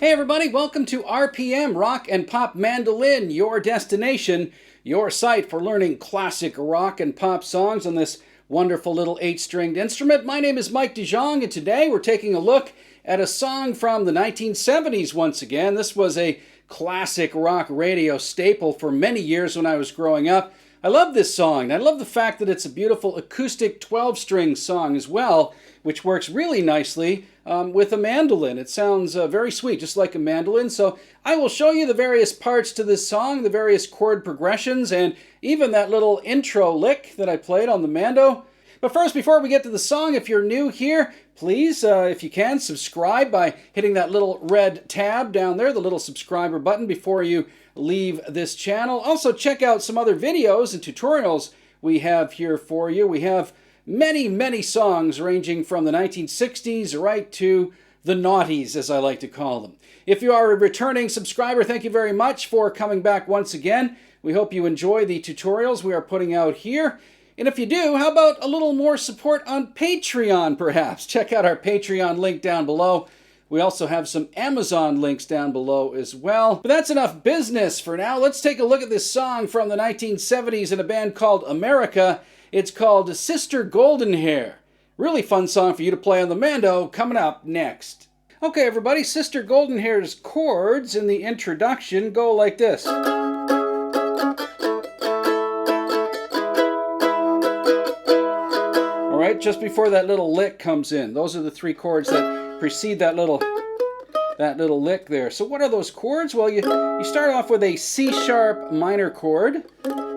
Hey everybody, welcome to RPM, Rock and Pop Mandolin, your destination, your site for learning classic rock and pop songs on this wonderful little 8-stringed instrument. My name is Mike DeJong, and today we're taking a look at a song from the 1970s once again. This was a classic rock radio staple for many years when I was growing up. I love this song, and I love the fact that it's a beautiful acoustic 12-string song as well, which works really nicely with a mandolin. It sounds very sweet, just like a mandolin. So I will show you the various parts to this song, the various chord progressions, and even that little intro lick that I played on the mando. But first, before we get to the song, if you're new here, please, if you can, subscribe by hitting that little red tab down there, the little subscriber button, before you leave this channel. Also, check out some other videos and tutorials we have here for you. We have many songs ranging from the 1960s right to the noughties, as I like to call them. If you are a returning subscriber, thank you very much for coming back once again. We hope you enjoy the tutorials we are putting out here. And if you do, how about a little more support on Patreon, perhaps? Check out our Patreon link down below. We also have some Amazon links down below as well. But that's enough business for now. Let's take a look at this song from the 1970s in a band called America. It's called Sister Goldenhair. Really fun song for you to play on the mando, coming up next. Okay, everybody, Sister Goldenhair's chords in the introduction go like this. Alright, just before that little lick comes in. Those are the three chords that precede that little lick there. So what are those chords? Well, you start off with a C-sharp minor chord,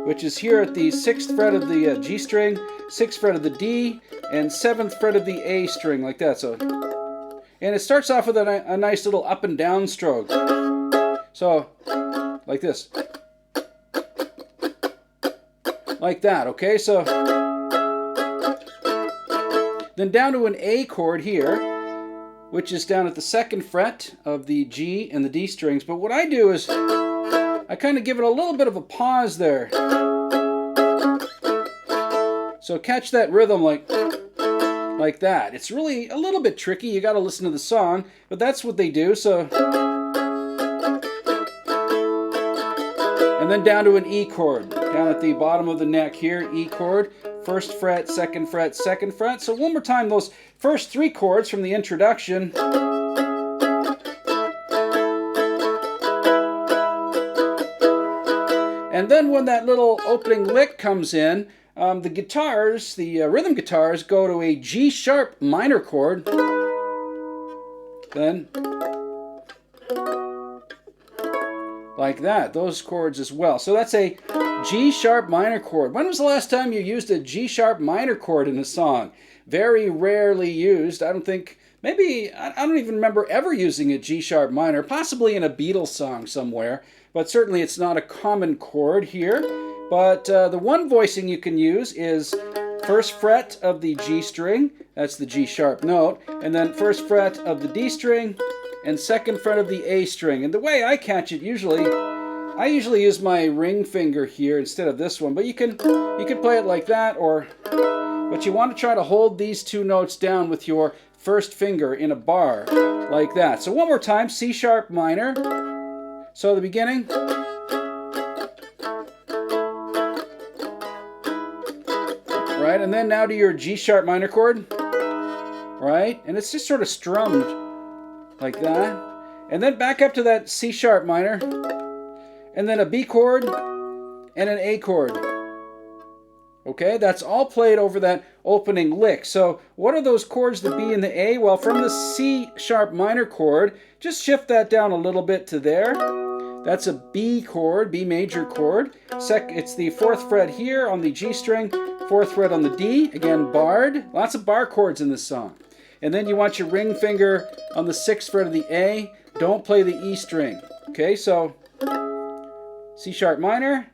which is here at the 6th fret of the G string, 6th fret of the D, and 7th fret of the A string, like that. So, and it starts off with a nice little up and down stroke. So, like this. Like that, okay? So, then down to an A chord here, which is down at the 2nd fret of the G and the D strings. But what I do is I kind of give it a little bit of a pause there. So catch that rhythm like that. It's really a little bit tricky. You got to listen to the song, but that's what they do. So, and then down to an E chord, down at the bottom of the neck here, E chord, 1st fret, 2nd fret, 2nd fret. So one more time, those first three chords from the introduction. And then when that little opening lick comes in, the guitars, the rhythm guitars, go to a G-sharp minor chord. Then, like that, those chords as well. So that's a G-sharp minor chord. When was the last time you used a G-sharp minor chord in a song? Very rarely used. I don't think, maybe, I don't even remember ever using a G-sharp minor, possibly in a Beatles song somewhere. But certainly it's not a common chord here. But the one voicing you can use is 1st fret of the G string, that's the G sharp note, and then 1st fret of the D string, and 2nd fret of the A string. And the way I catch it I usually use my ring finger here instead of this one, but you can play it like that, but you want to try to hold these two notes down with your first finger in a bar, like that. So one more time, C sharp minor. So the beginning. Right, and then now to your G sharp minor chord. Right, and it's just sort of strummed like that. And then back up to that C sharp minor. And then a B chord and an A chord. Okay, that's all played over that opening lick. So what are those chords, the B and the A? Well, from the C sharp minor chord, just shift that down a little bit to there. That's a B chord, B major chord. It's the 4th fret here on the G string, 4th fret on the D, again barred. Lots of bar chords in this song. And then you want your ring finger on the 6th fret of the A. Don't play the E string. Okay, so C sharp minor,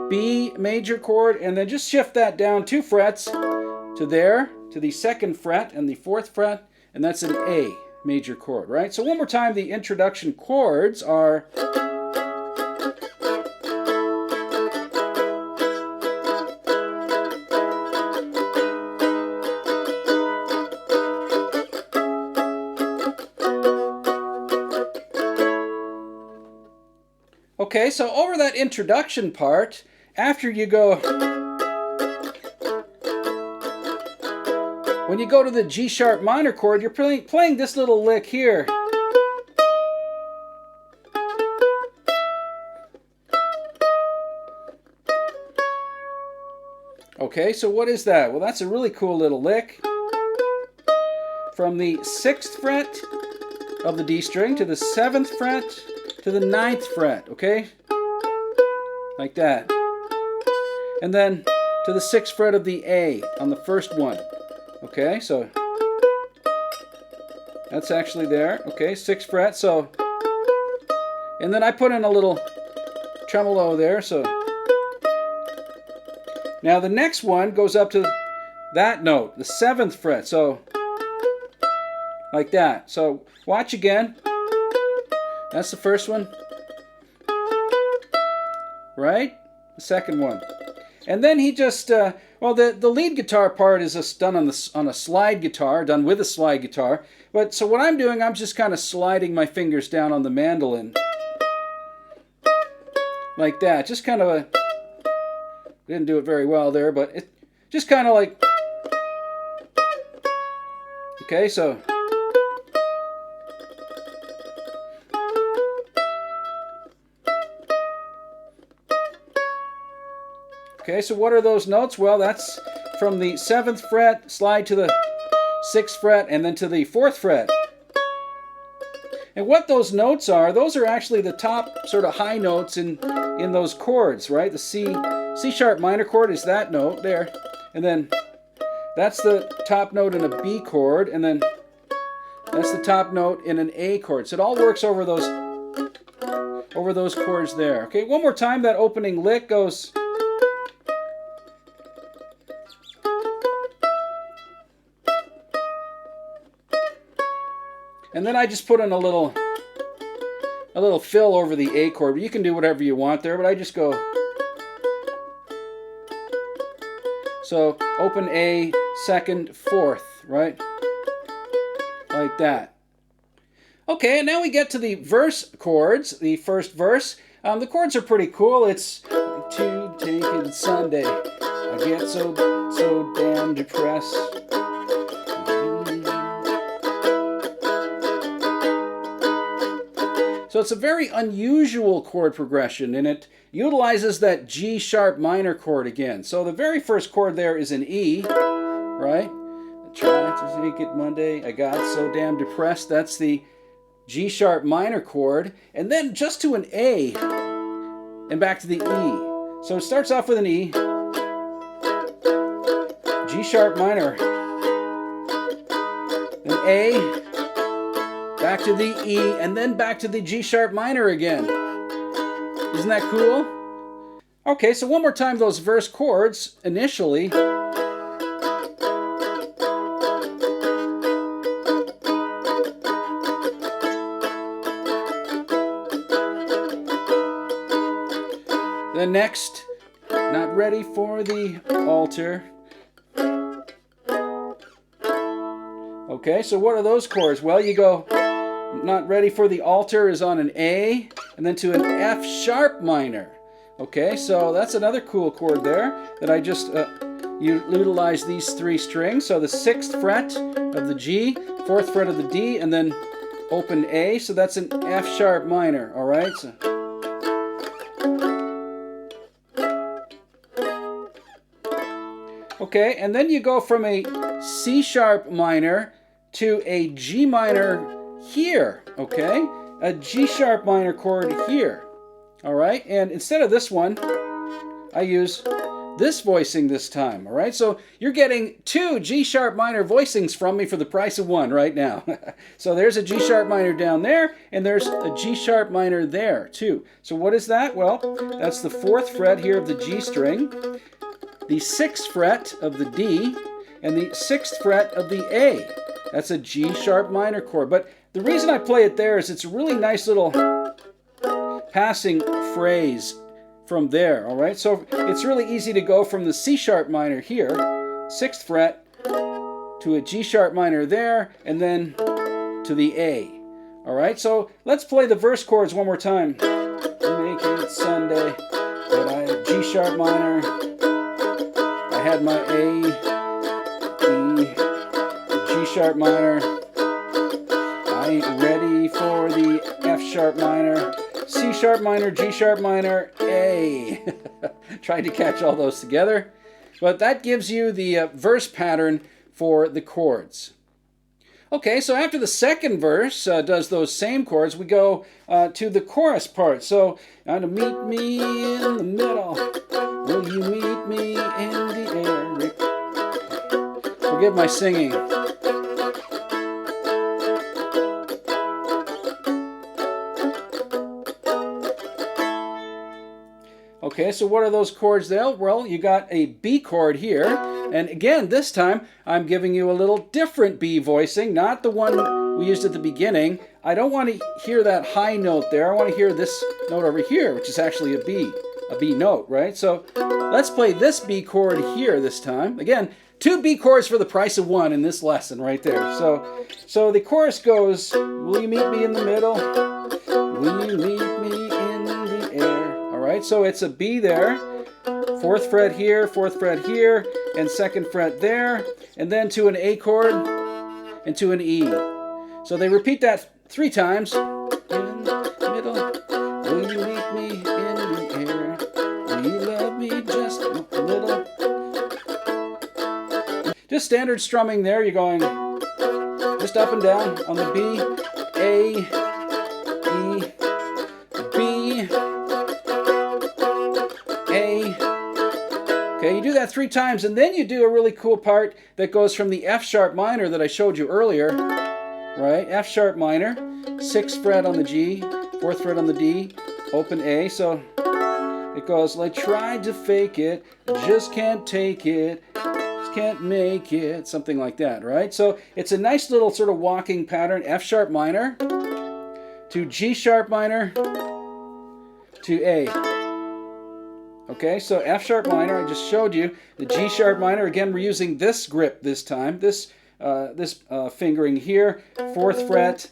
B major chord, and then just shift that down 2 frets to there, to the 2nd fret and the 4th fret, and that's an A major chord, right? So one more time, the introduction chords are Okay, so over that introduction part, after you go, when you go to the G sharp minor chord, you're playing this little lick here. Okay, so what is that? Well, that's a really cool little lick. From the 6th fret of the D string to the 7th fret to the 9th fret, okay? Like that. And then to the 6th fret of the A on the first one. Okay, so that's actually there. Okay, 6th fret, so... And then I put in a little tremolo there, so... Now the next one goes up to that note, the 7th fret, so like that. So watch again. That's the first one. Right? The second one. And then he just, well, the lead guitar part is just done on a slide guitar, done with a slide guitar. But so what I'm doing, I'm just kind of sliding my fingers down on the mandolin. Like that. Just kind of a... Didn't do it very well there, but it just kind of like... Okay, so... Okay, so what are those notes? Well, that's from the 7th fret, slide to the 6th fret, and then to the 4th fret. And what those notes are, those are actually the top sort of high notes in those chords, right? The C sharp minor chord is that note there, and then that's the top note in a B chord, and then that's the top note in an A chord. So it all works over those chords there. Okay, one more time. That opening lick goes. And then I just put in a little fill over the A chord. You can do whatever you want there, but I just go. So open A, 2nd, 4th, right? Like that. Okay, and now we get to the verse chords, the first verse. The chords are pretty cool. It's to take it Sunday. I get so damn depressed. So it's a very unusual chord progression, and it utilizes that G sharp minor chord again. So the very first chord there is an E, right? I tried to take it Monday, I got so damn depressed. That's the G sharp minor chord, and then just to an A, and back to the E. So it starts off with an E, G sharp minor, then A, back to the E, and then back to the G sharp minor again. Isn't that cool? Okay, so one more time those verse chords initially. The next, not ready for the altar. Okay, so what are those chords? Well, you go, not ready for the altar is on an A, and then to an F sharp minor. Okay, so that's another cool chord there that I just utilize these 3 strings. So the 6th fret of the G, 4th fret of the D, and then open A. So that's an F sharp minor. All right. So, okay, and then you go from a C sharp minor to a G minor here, okay? A G sharp minor chord here, all right? And instead of this one, I use this voicing this time, all right? So you're getting 2 G sharp minor voicings from me for the price of 1 right now. So there's a G sharp minor down there, and there's a G sharp minor there too. So what is that? Well, that's the 4th fret here of the G string, the 6th fret of the D, and the 6th fret of the A. That's a G sharp minor chord. But the reason I play it there is it's a really nice little passing phrase from there, all right? So it's really easy to go from the C sharp minor here, 6th fret, to a G sharp minor there, and then to the A, all right? So let's play the verse chords one more time. Make it and A, but I had G sharp minor, I had my A, E, G sharp minor, I ain't ready for the F sharp minor, C sharp minor, G sharp minor, A. Tried to catch all those together, but that gives you the verse pattern for the chords. Okay, so after the second verse does those same chords, we go to the chorus part. So, to meet me in the middle, will you meet me in the air? Forgive my singing. Okay, so what are those chords there? Well, you got a B chord here. And again, this time, I'm giving you a little different B voicing, not the one we used at the beginning. I don't want to hear that high note there. I want to hear this note over here, which is actually a B note, right? So let's play this B chord here this time. Again, 2 B chords for the price of 1 in this lesson right there. So the chorus goes, will you meet me in the middle? Will you meet me in the air? All right, so it's a B there. 4th fret here, 4th fret here, and 2nd fret there, and then to an A chord and to an E. So they repeat that 3 times. In the middle, will you meet me in the air? Will you love me just a little? Just standard strumming there. You're going just up and down on the B, A, E, B, A. Okay, you do that 3 times, and then you do a really cool part that goes from the F sharp minor that I showed you earlier, right? F sharp minor, 6th fret on the G, 4th fret on the D, open A. So it goes, I tried to fake it, just can't take it, just can't make it, something like that, right? So it's a nice little sort of walking pattern, F sharp minor to G sharp minor to A. Okay, so F sharp minor, I just showed you. The G sharp minor, again, we're using this grip this time, this fingering here, 4th fret,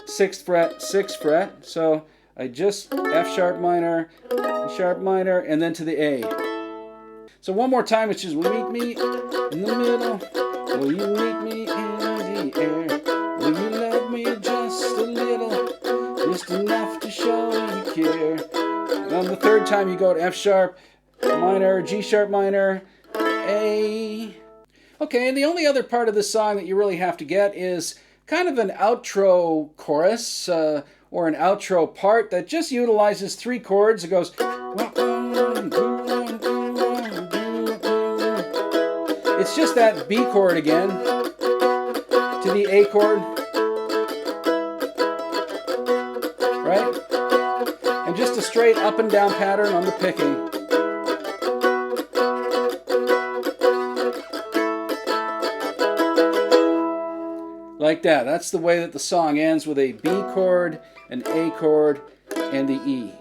6th fret, 6th fret. So I just F sharp minor, and then to the A. So one more time, which is, will you meet me in the middle? Will you meet me in the air? Will you love me just a little? Just enough to show you care. And on the 3rd time, you go to F sharp minor, G sharp minor, A. Okay, and the only other part of the song that you really have to get is kind of an outro chorus or an outro part that just utilizes 3 chords. It goes, it's just that B chord again to the A chord, right? And just a straight up and down pattern on the picking. Like that. That's the way that the song ends, with a B chord, an A chord, and the E.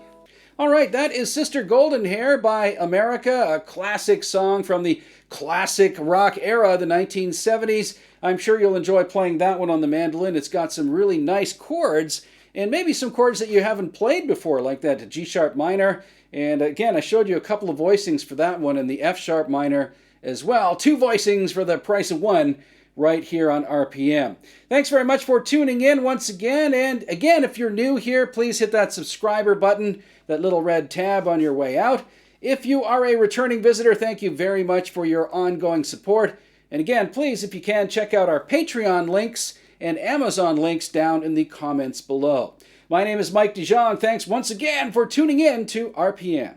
All right, that is Sister Golden Hair by America, a classic song from the classic rock era, the 1970s. I'm sure you'll enjoy playing that one on the mandolin. It's got some really nice chords, and maybe some chords that you haven't played before, like that G sharp minor. And again, I showed you a couple of voicings for that one, and the F sharp minor as well. 2 voicings for the price of 1 right here on RPM. Thanks very much for tuning in once again. And again, if you're new here, please hit that subscriber button, that little red tab on your way out. If you are a returning visitor, thank you very much for your ongoing support. And again, please, if you can, check out our Patreon links and Amazon links down in the comments below. My name is Mike DeJong. Thanks once again for tuning in to RPM.